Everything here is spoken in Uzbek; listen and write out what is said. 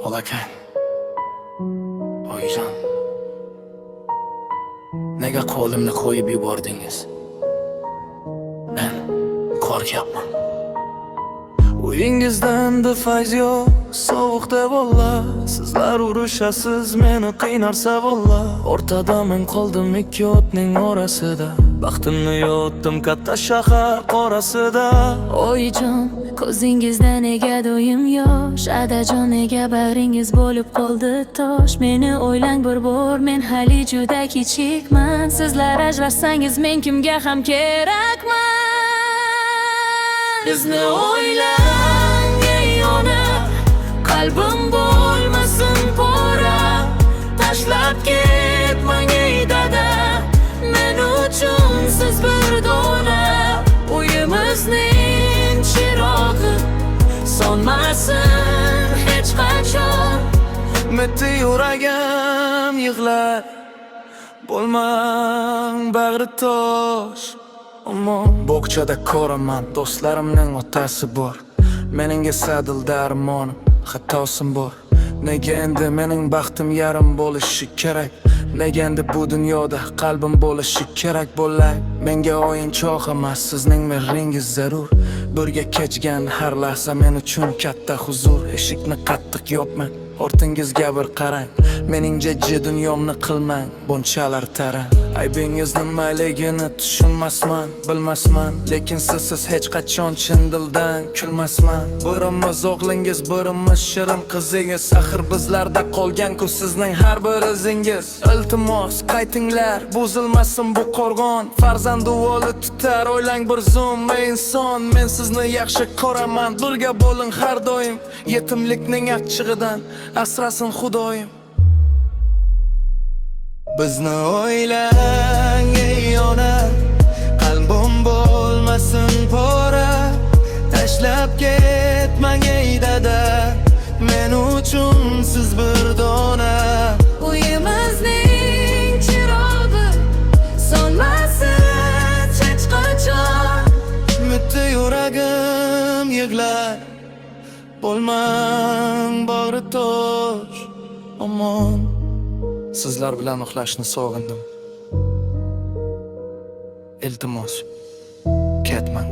Bolakay, oyijon, nega qo'limni qo'yib yubordingiz? Men qo'rqyapman. Uyingizdan fayz yo'q, sovuqda bolla. Sizlar urushasiz, meni qiynarsa bolla. O'rtada men qoldim ikki o'tning orasida. Baxtimni yo'tdim katta shahar qorasida. Oyijon, ko'zingizda nega do'yim yosh? Adajon, nega bag'ringiz bo'lib qoldi tosh? Meni o'ylang bir bor, men hali juda kichikman. Sizlar ajrashsangiz men kimga ham kerakman? Bizni o'ylang ey ona, qalbim bo'lmasin pora. Tashlab ketmang ey dada, men uchun siz bir dona. Uyimizning chirog'i so'nmasin hech qachon. Metti yuragim yig'lar, bo'lmang bag'ri tosh. Ammo bog'chada ko'raman, do'stlarimning otasi bor. Mening esa dildarmonim, xatosim bor. Nega endi mening baxtim yarim bo'lishi kerak? Nega endi bu dunyoda qalbim bo'lishi kerak bo'lay? Menga o'yinchoq emas, sizning mehringiz zarur. Birga kechgan har lahza men uchun katta huzur. Eshikni qattiq yopmang, ortingizga bir qarang. Mening jajji dunyomni qilmang, bunchalar tarang. Aybingizni mayligini tushunmasman, bilmasman. Lekin siz hech qachon chin dildan kulmasman. Birimiz o'g'lingiz, birimiz shirin qizingiz. Axir bizlarda qolgan-ku sizning har bir izingiz. Iltimos qaytinglar, buzilmasin bu qo'rg'on. Farzand uvoli tutar, o'ylang bir zum inson. Men sizni yaxshi ko'raman, birga bo'ling har doim. Yetimlikning achchig'idan asrasin Xudoyim. Bizni o'ylang ey ona, qalbim bo'lmasin pora. Tashlab ketmang ey dada, men uchun siz bir dona. Uyimizning chirog'i so'nmasin hech qachon. Metti yuragim yig'lar, bo'lmang bag'ri tosh. Omon, sizlar bilan uxlashni sog'indim. Iltimos, ketmang.